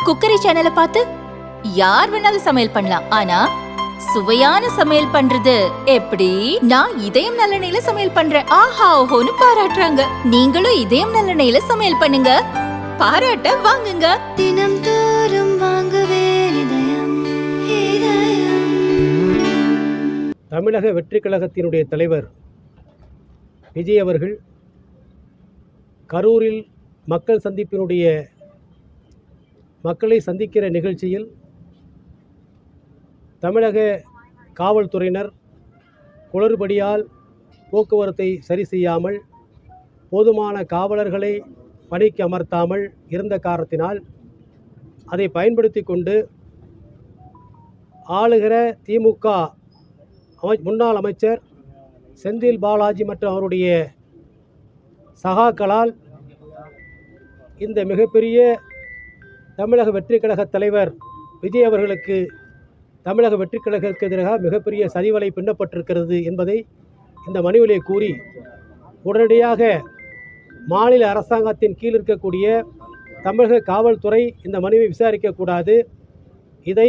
Cookery சேனலை பார்த்து யார் வேணாலும் சமையல் பண்ணலாம். ஆனா சுவையான சமையல் பண்றது எப்படி? நான் இதயம் நல்லெண்ணெயில சமையல் பண்றேன். ஆஹா ஓஹோன்னு பாராட்டுறாங்க. நீங்களும் இதயம் நல்லெண்ணெயில சமையல் பண்ணுங்க, பாராட்ட வாங்குங்க. தினம் தோறும் வாங்குவே இதயம் இதயம். தமிழக வெற்றி கழகத்தினுடைய தலைவர் விஜய் அவர்கள் கரூரில் மக்களை சந்திக்கிற நிகழ்ச்சியில் தமிழக காவல்துறையினர் குளறுபடியால் போக்குவரத்தை சரி செய்யாமல் போதுமான காவலர்களை பணிக்கு அமர்த்தாமல் இருந்த காரணத்தினால் அதை பயன்படுத்தி கொண்டு ஆளுகிற திமுக முன்னாள் அமைச்சர் செந்தில் பாலாஜி மற்றும் அவருடைய சகாக்களால் இந்த மிகப்பெரிய தமிழக வெற்றி கழக தலைவர் விஜய் அவர்களுக்கு தமிழக வெற்றி கழகத்திற்கு எதிராக மிகப்பெரிய சதிவலை பின்னப்பட்டிருக்கிறது என்பதை இந்த மனுவிலே கூறி உடனடியாக மாநில அரசாங்கத்தின் கீழ் இருக்கக்கூடிய தமிழக காவல்துறை இந்த மனுவை விசாரிக்கக்கூடாது, இதை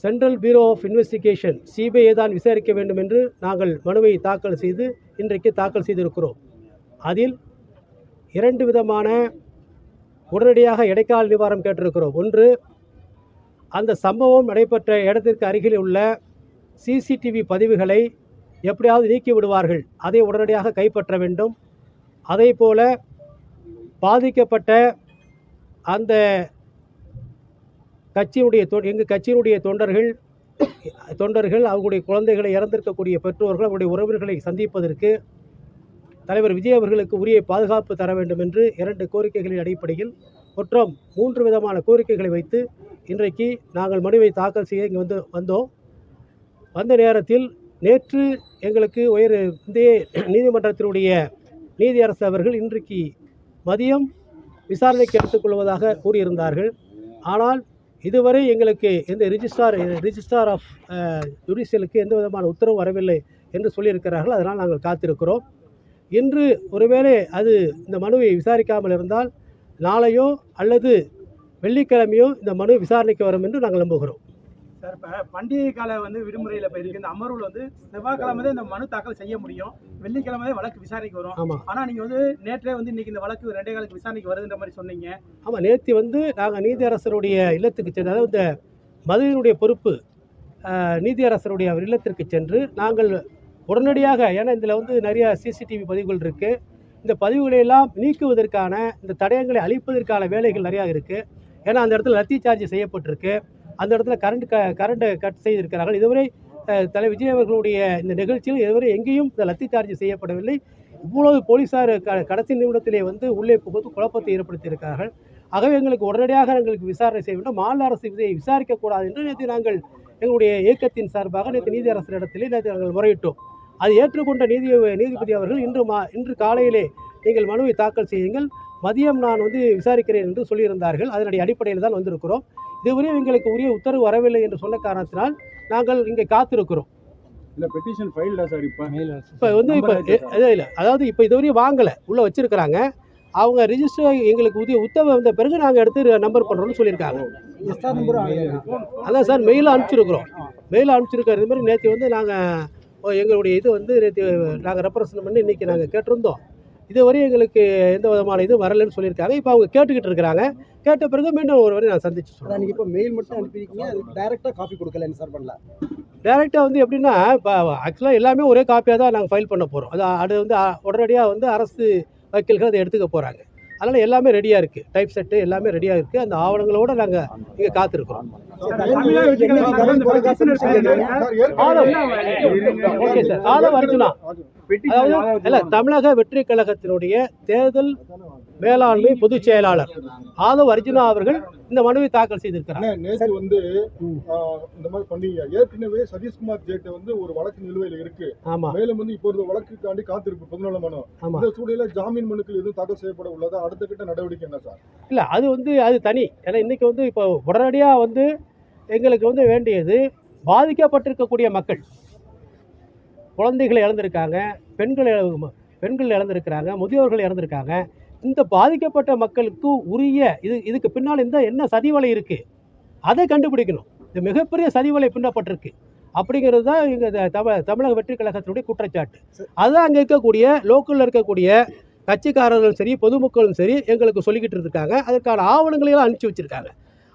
central bureau of investigation CBI தான் விசாரிக்க வேண்டும் என்று நாங்கள் மனுவை தாக்கல் செய்து இன்றைக்கு தாக்கல் செய்திருக்கிறோம். அதில் 2 விதமான உடனடியாக இடைக்கால நிவாரணம் கேட்டிருக்கிறோம். ஒன்று, அந்த சம்பவம் நடைபெற்ற இடத்திற்கு அருகில் உள்ள சிசிடிவி பதிவுகளை எப்படியாவது நீக்கி விடுவார்கள், அதை உடனடியாக கைப்பற்ற வேண்டும். அதே போல பாதிக்கப்பட்ட அந்த எங்கள் கட்சியினுடைய தொண்டர்கள் அவர்களுடைய குழந்தைகளை இறந்திருக்கக்கூடிய பெற்றோர்கள் அவருடைய உறவினர்களை சந்திப்பதற்கு தலைவர் விஜய் அவர்களுக்கு உரிய பாதுகாப்பு தர வேண்டும் என்று 2 கோரிக்கைகளின் அடிப்படையில் மொத்தம் 3 விதமான கோரிக்கைகளை வைத்து இன்றைக்கு நாங்கள் மனுவை தாக்கல் செய்ய இங்கே வந்தோம். வந்த நேரத்தில் நேற்று எங்களுக்கு இந்திய நீதிமன்றத்தினுடைய நீதியரசு அவர்கள் இன்றைக்கு மதியம் விசாரணைக்கு எடுத்துக்கொள்வதாக கூறியிருந்தார்கள். ஆனால் இதுவரை எங்களுக்கு எந்த ரிஜிஸ்ட்ரார் ஆஃப் ஜுடிஷியலுக்கு எந்த விதமான உத்தரவு வரவில்லை என்று சொல்லியிருக்கிறார்கள். அதனால் நாங்கள் காத்திருக்கிறோம். இன்று ஒருவேளை அது இந்த மனுவை விசாரிக்காமல் இருந்தால் நாளையோ அல்லது வெள்ளிக்கிழமையோ இந்த மனு விசாரணைக்கு வரும் என்று நாங்கள் நம்புகிறோம். சார், இப்போ பண்டிகை கால விடுமுறையில் இப்போ இருக்குது. இந்த அமர்வில் செவ்வாய்க்கிழமை தான் இந்த மனு தாக்கல் செய்ய முடியும், வெள்ளிக்கிழமை வழக்கு விசாரணைக்கு வரும். ஆமாம். ஆனால் நீங்கள் நேற்றே இன்னைக்கு இந்த வழக்கு 2 காலுக்கு விசாரணைக்கு வருதுன்ற மாதிரி சொன்னீங்க. ஆமாம், நேற்று நாங்கள் நீதியரசருடைய இல்லத்துக்கு சென்று, அதாவது இந்த மதுவினுடைய பொறுப்பு நீதியரசருடைய இல்லத்திற்கு சென்று நாங்கள் உடனடியாக, ஏன்னா இதில் நிறைய சிசிடிவி பதிவுகள் இருக்குது, இந்த பதிவுகளை எல்லாம் நீக்குவதற்கான, இந்த தடயங்களை அழிப்பதற்கான வேலைகள் நிறையா இருக்குது. ஏன்னா அந்த இடத்துல லத்தி சார்ஜ் செய்யப்பட்டிருக்கு, அந்த இடத்துல கரண்ட்டை கட் செய்திருக்கிறார்கள். இதுவரை தலை விஜய் அவர்களுடைய இந்த நிகழ்ச்சியில் இதுவரை எங்கேயும் இந்த லத்தி சார்ஜ் செய்யப்படவில்லை. இவ்வளவு போலீஸார் கடைசி நிமிடத்திலே உள்ளே புகுந்து குழப்பத்தை ஏற்படுத்தியிருக்கிறார்கள். ஆகவே எங்களுக்கு உடனடியாக விசாரணை செய்ய வேண்டும், மாநில அரசு இதை விசாரிக்கக்கூடாது என்று நேற்று நாங்கள் எங்களுடைய இயக்கத்தின் சார்பாக நீதியரசரிடத்திலே நாங்கள் முறையிட்டோம். அது ஏற்றுக்கொண்ட நீதிபதி அவர்கள் இன்று காலையிலே நீங்கள் மனுவை தாக்கல் செய்யுங்கள், மதியம் நான் விசாரிக்கிறேன் என்று சொல்லியிருந்தார்கள். அதனுடைய அடிப்படையில் தான் வந்திருக்கிறோம். இதுவரை எங்களுக்கு உரிய உத்தரவு வரவில்லை என்று சொன்ன காரணத்தினால் நாங்கள் இங்கே காத்திருக்கிறோம். இல்லை, பெட்டிஷன் ஃபைல்டா சார்? இப்போ இல்லை, அதாவது இப்போ இதுவரையும் வாங்கலை, உள்ளே வச்சுருக்கிறாங்க. அவங்க ரிஜிஸ்டர் எங்களுக்கு உத்தரவு வந்த பிறகு நாங்கள் எடுத்து நம்பர் பண்ணுறோம்னு சொல்லியிருக்காங்க. அதான் சார், மெயிலில் அனுப்பிச்சிருக்கோம். இது மாதிரி நேற்று நாங்கள் எங்களுடைய நேற்று நாங்கள் ரெப்ரசன்ட் பண்ணி இன்றைக்கி நாங்கள் கேட்டிருந்தோம். இதுவரை எங்களுக்கு எந்த விதமான இது வரலன்னு சொல்லியிருக்காங்க. இப்போ அவங்க கேட்டுக்கிட்டு இருக்கிறாங்க. கேட்ட பிறகு மீண்டும் ஒரு வரை நான் சந்திச்சு சொல்கிறேன். நீங்கள் இப்போ மெயில் மட்டும் அனுப்பியிருக்கீங்க, அது டைரெக்டாக காப்பி கொடுக்கலன்னு சார் பண்ணல? டைரெக்டாக எப்படின்னா, இப்போ ஆக்சுவலாக எல்லாமே ஒரே காப்பியாக தான் நாங்கள் ஃபைல் பண்ண போகிறோம். அது உடனடியாக அரசு வக்கீல்கள் அதை எடுத்துக்க போகிறாங்க. அதனால் எல்லாமே ரெடியாக இருக்குது, டைப் செட்டு எல்லாமே ரெடியாக இருக்குது. அந்த ஆவணங்களோடு நாங்கள் இங்கே காத்திருக்கிறோம். ஓகே சார், ஆதவ் அர்ஜுனா, தமிழக வெற்றி கழகத்தினுடைய தேர்தல் மேலாண்மை பொதுச் செயலாளர் ஆதவ் அர்ஜுனா அவர்கள் இந்த மனுவை தாக்கல் செய்திருக்கிறார். நேற்று இந்த மாதிரி பண்ணீங்க. ஏற்கனவே சதீஷ்குமார் ஜேட்டு ஒரு வழக்கு நிலுவையில் இருக்கு. ஆமா, மேலும் இப்போ ஒரு வழக்குக்காண்டி காத்திருக்கு 14 மனு. இந்த சூழலில் ஜாமீன் மனுக்கள் எதுவும் தாக்கல் செய்யப்பட உள்ளதா? அடுத்த கட்ட நடவடிக்கை என்ன சார்? இல்ல, அது தனி. ஏன்னா இன்னைக்கு இப்போ உடனடியாக எங்களுக்கு வேண்டியது பாதிக்கப்பட்டிருக்கக்கூடிய மக்கள், குழந்தைகளை இழந்திருக்காங்க, பெண்கள் இழந்திருக்கிறாங்க, முதியோர்கள் இறந்திருக்காங்க. இந்த பாதிக்கப்பட்ட மக்களுக்கு உரிய இதுக்கு பின்னால் என்ன சதிவலை இருக்குது அதை கண்டுபிடிக்கணும். இது மிகப்பெரிய சதிவலை பின்னப்பட்டிருக்கு அப்படிங்கிறது தான் எங்கள் தமிழக வெற்றி கழகத்தினுடைய குற்றச்சாட்டு. அதுதான் அங்கே இருக்கக்கூடிய லோக்கலில் இருக்கக்கூடிய கட்சிக்காரர்களும் சரி பொதுமக்களும் சரி எங்களுக்கு சொல்லிக்கிட்டு இருக்காங்க. அதற்கான ஆவணங்களையெல்லாம் அனுப்பிச்சி வச்சுருக்காங்க.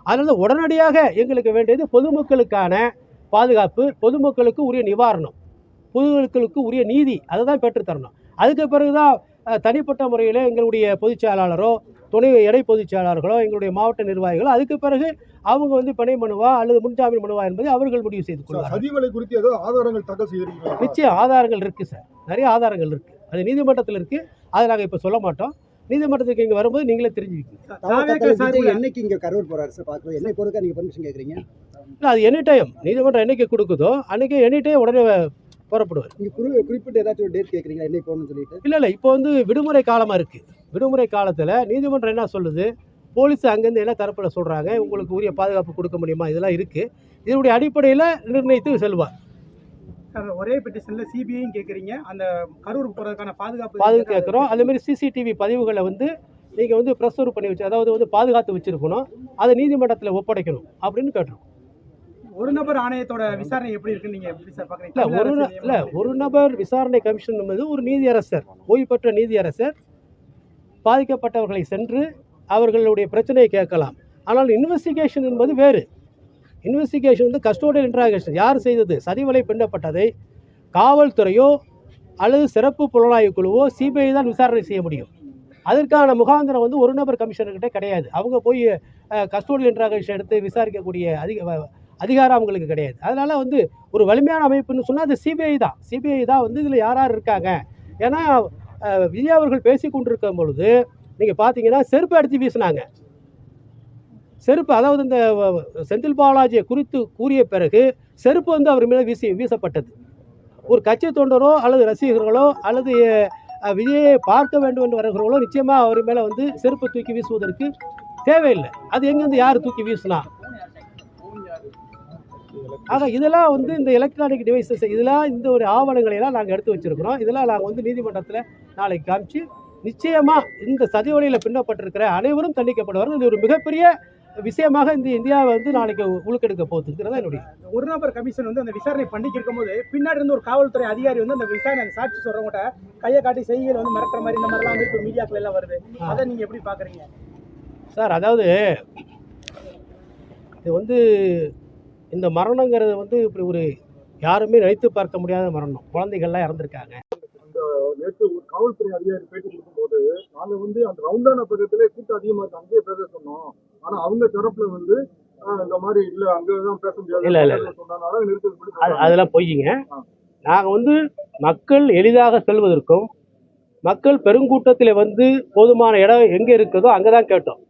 அதனால் உடனடியாக எங்களுக்கு வேண்டியது பொதுமக்களுக்கான பாதுகாப்பு, பொதுமக்களுக்கு உரிய நிவாரணம், பொதுமக்களுக்கு உரிய நீதி, அதை தான் பெற்றுத்தரணும். அதுக்கு பிறகு தான் தனிப்பட்ட முறையில் எங்களுடைய பொதுச் செயலாளரோ துணை இணை பொதுச் செயலாளர்களோ எங்களுடைய மாவட்ட நிர்வாகிகளோ அதுக்கு பிறகு அவங்க வந்து பிணை மனுவா அல்லது முன்ஜாமீன் மனுவா என்பதை அவர்கள் முடிவு செய்து கொள்வார்கள். சதிவலை குறித்து ஏதாவது ஆதாரங்கள் தாக்கல் செய்திருக்கீங்களா? நிச்சயம் ஆதாரங்கள் இருக்குது சார், நிறைய ஆதாரங்கள் இருக்குது. அது நீதிமன்றத்தில் இருக்குது. அதை நாங்கள் இப்போ சொல்ல மாட்டோம். நீதிமன்றத்துக்கு இங்கே வரும்போது நீங்களே தெரிஞ்சுக்கிங்க. என்னைக்கு இங்கே கரூர் போகிறாரு சார் பார்க்குறது? என்னை பொறுக்க நீங்கள் பர்மிஷன் கேட்குறீங்க? இல்லை, அது எனி டைம் நீதிமன்றம் என்னைக்கு கொடுக்குதோ அன்றைக்கி எனி டைம் உடனே புறப்படுவார். நீங்கள் குறிப்பிட்டு ஏதாச்சும் ஒரு டேட் கேட்குறீங்களா என்னை போகணும்னு சொல்லிட்டு? இல்லை இப்போ வந்து விடுமுறை காலமாக இருக்குது. விடுமுறை காலத்தில் நீதிமன்றம் என்ன சொல்லுது, போலீஸ் அங்கேருந்து என்ன தரப்பில் சொல்கிறாங்க, உங்களுக்கு உரிய பாதுகாப்பு கொடுக்க முடியுமா, இதெல்லாம் இருக்குது. இதனுடைய அடிப்படையில் நிர்ணயித்து செல்வார். ஒரே பெட்டிஷனில் சிபிஐயும் கேட்குறீங்க, அந்த கரூருக்கு போகிறதுக்கான பாதுகாப்பு கேட்குறோம். அதேமாதிரி சிசிடிவி பதிவுகளை வந்து நீங்கள் வந்து ப்ரெஷர் பண்ணி வச்சு, அதாவது வந்து பாதுகாத்து வச்சுருக்கணும், அதை நீதிமன்றத்தில் ஒப்படைக்கணும் அப்படின்னு கேட்டுருக்கோம். ஒரு நபர் ஆணையத்தோட விசாரணை எப்படி இருக்குன்னு நீங்கள் எப்படி சார் பார்க்குறீங்க? ஒரு நபர் விசாரணை கமிஷன் என்பது ஒரு நீதியரசர், ஓய்வு பெற்ற நீதியரசர் பாதிக்கப்பட்டவர்களை சென்று அவர்களுடைய பிரச்சனையை கேட்கலாம். ஆனால் இன்வெஸ்டிகேஷன் என்பது வேறு. இன்வெஸ்டிகேஷன் வந்து கஸ்டோடியல் இன்ட்ராகேஷன், யார் செய்தது, சதிவலை பின்னப்பட்டதை காவல்துறையோ அல்லது சிறப்பு புலனாய்வு குழுவோ சிபிஐ தான் விசாரணை செய்ய முடியும். அதற்கான முகாந்திரம் வந்து ஒரு நபர் கமிஷனர்கிட்ட கிடையாது. அவங்க போய் கஸ்டோடியல் இன்ட்ராகேஷன் எடுத்து விசாரிக்கக்கூடிய அதிகாரம் அவங்களுக்கு கிடையாது. அதனால் வந்து ஒரு வலிமையான அமைப்புன்னு சொன்னால் அது சிபிஐ தான் வந்து இதில் யார் யார் இருக்காங்க. ஏன்னா விஜய் அவர்கள் பேசி கொண்டிருக்கும் பொழுது நீங்கள் பார்த்தீங்கன்னா செருப்பு அடித்து வீசினாங்க. செருப்பு, அதாவது இந்த செந்தில் பாலாஜியை குறித்து கூறிய பிறகு செருப்பு வந்து அவர் மேலே வீசப்பட்டது. ஒரு கட்சி தொண்டரோ அல்லது ரசிகர்களோ அல்லது விஜயை பார்க்க வேண்டும் என்று வருகிறவர்களோ நிச்சயமாக அவர் மேலே வந்து செருப்பு தூக்கி வீசுவதற்கு தேவையில்லை. அது எங்கேருந்து யார் தூக்கி வீசினா? ஆக இதெல்லாம் வந்து இந்த எலக்ட்ரானிக் டிவைசஸ், இதெல்லாம் இந்த ஒரு ஆவணங்களையெல்லாம் நாங்கள் எடுத்து வச்சுருக்கிறோம். இதெல்லாம் நாங்கள் வந்து நீதிமன்றத்தில் நாளைக்கு காமிச்சு நிச்சயமாக இந்த சதிவலையில் பின்னப்பட்டிருக்கிற அனைவரும் தண்டிக்கப்படுவார்கள். இது ஒரு மிகப்பெரிய விஷயமாக இந்த இந்தியாவை வந்து நாளைக்கு உழுக்கெடுக்க போகுதுங்கிறதா என்னுடைய. ஒரு நபர் கமிஷன் வந்து அந்த விசாரணை பண்ணிட்டு இருக்கும்போது பின்னாடி இருந்து ஒரு காவல்துறை அதிகாரி வந்து அந்த விசாரணை சாட்சி சொல்றவங்க கையை காட்டி செய்கையில் வந்து மிரட்டுற மாதிரி இந்த மாதிரிலாம் வந்து இப்போ மீடியாக்கள் எல்லாம் வருது. அதை நீங்கள் எப்படி பார்க்குறீங்க சார்? அதாவது இது வந்து இந்த மரணங்கிறது வந்து இப்படி ஒரு யாருமே நினைத்து பார்க்க முடியாத மரணம். குழந்தைகள்லாம் இறந்துருக்காங்க. நேற்று ஒரு காவல்துறை அதிகாரி பேட்டி கொடுக்கும்போது நாங்க வந்து அந்த ரவுண்டான பக்கத்திலே கூட்டம் அதிகமாக இருக்கு, அங்கேயே பேச சொன்னோம். ஆனா அவங்க தரப்புல வந்து இந்த மாதிரி இல்ல அங்கதான் பேச முடியாது சொன்னதுனால நிறுத்தப்பட்டு அதெல்லாம் பொய்யுங்க. நாங்க வந்து மக்கள் எளிதாக செல்வதற்கும் மக்கள் பெருங்கூட்டத்தில் வந்து போதுமான இடம் எங்க இருக்குதோ அங்கதான் கேட்டோம்.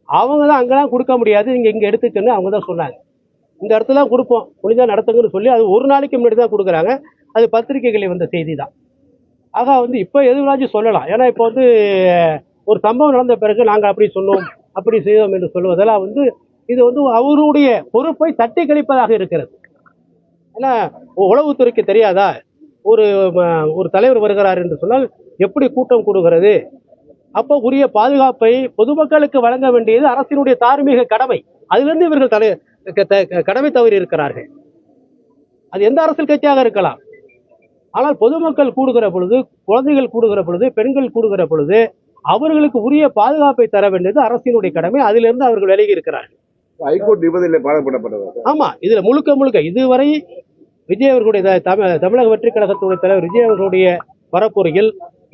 அவங்க தான் அங்கெல்லாம் கொடுக்க முடியாது, நீங்க இங்க எடுத்துக்கன்னு அவங்க தான் சொன்னாங்க. இந்த இடத்துல கொடுப்போம், முடிஞ்சா நடத்துங்கன்னு சொல்லி அது ஒரு நாளைக்கு முன்னாடி தான் கொடுக்குறாங்க. அது பத்திரிகைகளில் வந்த செய்தி தான். ஆக வந்து இப்போ எதுனாச்சும் சொல்லலாம். ஏன்னா இப்போ வந்து ஒரு சம்பவம் நடந்த பிறகு நாங்கள் அப்படி சொன்னோம் அப்படி செய்தோம் என்று சொல்வதெல்லாம் வந்து இது வந்து அவருடைய பொறுப்பை தட்டி கழிப்பதாக இருக்கிறது. ஏன்னா உளவுத்துறைக்கு தெரியாதா, ஒரு தலைவர் வருகிறார் என்று சொன்னால் எப்படி கூட்டம் கூடுகிறது, அப்போ உரிய பாதுகாப்பை பொதுமக்களுக்கு வழங்க வேண்டியது அரசினுடைய தார்மீக கடமை. அதிலிருந்து இவர்கள் கடமை தவறி இருக்கிறார்கள். அது எந்த அரசியல் கட்சியாக இருக்கலாம். ஆனால் பொதுமக்கள் கூடுகிற பொழுது, குழந்தைகள் கூடுகிற பொழுது, பெண்கள் கூடுகிற பொழுது அவர்களுக்கு உரிய பாதுகாப்பை தர வேண்டியது அரசினுடைய கடமை. அதிலிருந்து அவர்கள் விலகி இருக்கிறார்கள். ஹைகோர்ட் நிபந்தனையில் பாடப்படப்பட்டது. ஆமா, இதுல முழுக்க இதுவரை விஜய் அவர்களுடைய தமிழக வெற்றி கழகத்துடைய தலைவர் விஜய் அவர்களுடைய பரப்புரையில்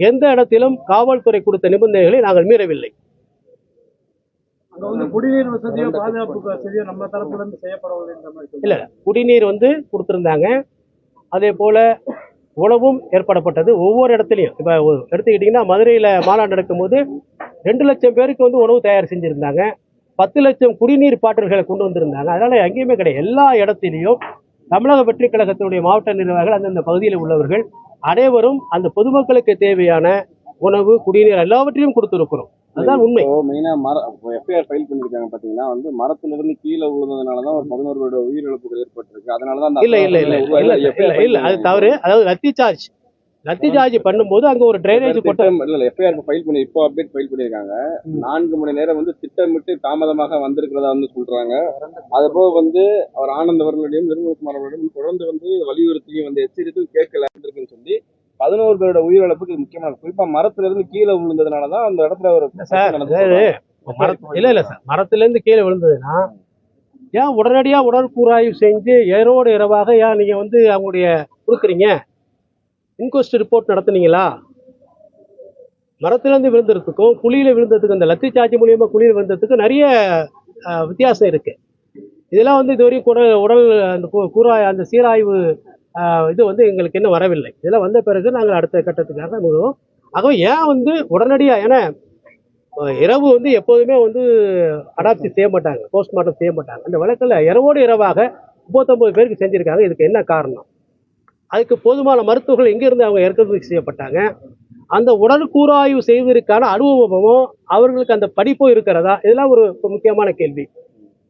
எந்த இடத்திலும் காவல்துறை கொடுத்த நிபந்தனைகளை நாங்கள் மீறவில்லை. குடிநீர் வசதியோ பாதுகாப்பு வசதியோ நம்ம தரப்புல இருந்து செய்யப்படவில்லை. இல்ல, குடிநீர் வந்து கொடுத்திருந்தாங்க. அதே போல உணவும் ஏற்படப்பட்டது ஒவ்வொரு இடத்துலையும். இப்போ எடுத்துக்கிட்டிங்கன்னா மதுரையில் மாநாடு நடக்கும்போது 2 லட்சம் பேருக்கு வந்து உணவு தயார் செஞ்சுருந்தாங்க. 10 லட்சம் குடிநீர் பாட்டில்களை கொண்டு வந்திருந்தாங்க. அதனால் எங்கேயுமே கிடையாது. எல்லா இடத்திலையும் தமிழக வெற்றி கழகத்தினுடைய மாவட்ட நிர்வாகிகள் அந்தந்த பகுதியில் உள்ளவர்கள் அனைவரும் அந்த பொதுமக்களுக்கு தேவையான உணவு குடிநீர் எல்லாவற்றையும் கொடுத்துருக்கிறோம். அதுதான் உண்மை. எஃப்ஐஆர் ஃபைல் பண்ணிருக்காங்க. பாத்தீங்கன்னா வந்து மரத்துல இருந்து கீழே விழுந்ததுனாலதான் ஒரு 11 பேரோட உயிரிழப்புகள் ஏற்பட்டிருக்கு. அதனாலதான் இல்ல அது தவறு. அதாவது லத்தி சார்ஜ் பண்ணும்போது அங்க ஒரு டிரைனேஜ் கொட்ட எஃப்ஐஆர் ஃபைல் பண்ணி இப்போ அப்டேட் ஃபைல் பண்ணியிருக்காங்க. 4 மணி நேரம் வந்து திட்டமிட்டு தாமதமாக வந்திருக்கிறதா வந்து சொல்றாங்க. அதுபோக வந்து அவர் ஆனந்த் அவர்களிடையும் நிர்மல்குமார் அவர்களிடம் தொடர்ந்து வந்து வலியுறுத்தியும் வந்து எச்சரித்தும் கேட்கல இருக்குன்னு சொல்லி 11 பேரோட உயிரிழப்புக்கு இது முக்கியமான, குறிப்பா மரத்துல இருந்து கீழே விழுந்ததுனாலதான் அந்த இடத்துல ஒரு இல்ல சார், மரத்துல இருந்து கீழே விழுந்ததுன்னா ஏன் உடனடியா உடற்கூறாய்வு செஞ்சு இரவோடு இரவாக ஏன் நீங்க வந்து அவங்களுடைய கொடுக்குறீங்க? இன்கொஸ்ட் ரிப்போர்ட் நடத்துனீங்களா? மரத்துலேருந்து விழுந்ததுக்கும் குழியில் விழுந்ததுக்கு, அந்த லத்தி சார்ஜ் மூலியமாக குழியில் விழுந்ததுக்கு நிறைய வித்தியாசம் இருக்குது. இதெல்லாம் வந்து இதுவரையும் கூட உடல் அந்த அந்த சீராய்வு இது வந்து எங்களுக்கு இன்னும் வரவில்லை. இதெல்லாம் வந்த பிறகு நாங்கள் அடுத்த கட்டத்துக்காக தான் முழுவோம். ஆகவே ஏன் வந்து உடனடியாக, ஏன்னா இரவு வந்து எப்போதுமே வந்து அடாப்சி செய்ய மாட்டாங்க, போஸ்ட்மார்ட்டம் செய்ய மாட்டாங்க. அந்த வழக்கில் இரவோடு இரவாக 39 பேருக்கு செஞ்சுருக்காங்க. இதுக்கு என்ன காரணம்? அதுக்கு போதுமான மருத்துவர்கள் எங்கிருந்து அவங்க இறக்குமதி செய்யப்பட்டாங்க? அந்த உடற்கூறாய்வு செய்வதற்கான அனுபவமும் அவர்களுக்கு அந்த படிப்பும் இருக்கிறதா? இதெல்லாம் ஒரு முக்கியமான கேள்வி.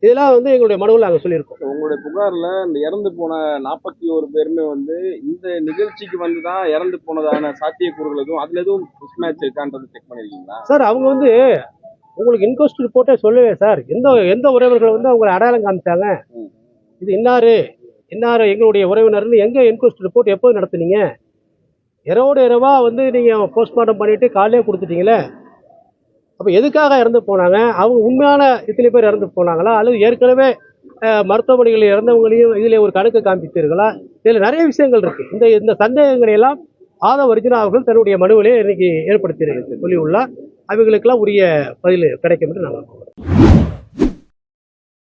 இதெல்லாம் வந்து எங்களுடைய மனுவில் நாங்கள் சொல்லியிருக்கோம். உங்களுடைய புகார்ல இந்த இறந்து போன 41 பேருமே வந்து இந்த நிகழ்ச்சிக்கு வந்து தான் இறந்து போனதான சாத்தியக்கூறுகள் எதுவும் அதுல எதுவும் மிஸ்மேட்ச் இருக்கான்றது செக் பண்ணிருக்கீங்களா சார்? அவங்க வந்து உங்களுக்கு இன்கொஸ்ட் ரிப்போர்ட்டே சொல்லவே சார், எந்த உறவினர்கள் வந்து அவங்களை அடையாளம் காமிச்சாங்க, இது இன்னாரு எங்களுடைய உறவினர்னு எங்க இன்கொஸ்ட் ரிப்போர்ட் எப்போ நடத்துனீங்க? இரவோடு இரவா வந்து நீங்க போஸ்ட்மார்ட்டம் பண்ணிட்டு காலையே கொடுத்துட்டீங்களே. அப்போ எதுக்காக இறந்து போனாங்க? அவங்க உண்மையான இத்தனை பேர் இறந்து போனாங்களா, அல்லது ஏற்கனவே மருத்துவமனைகளில் இறந்தவங்களையும் இதில் ஒரு கணக்கு காண்பித்தீர்களா? இதில் நிறைய விஷயங்கள் இருக்கு. இந்த சந்தேகங்களை எல்லாம் ஆதவ அர்ஜுனா அவர்கள் தன்னுடைய மனுவிலே இன்னைக்கு ஏற்படுத்தி சொல்லியுள்ளார். அவைகளுக்கெல்லாம் உரிய பதில் கிடைக்கும் என்று நாங்கள்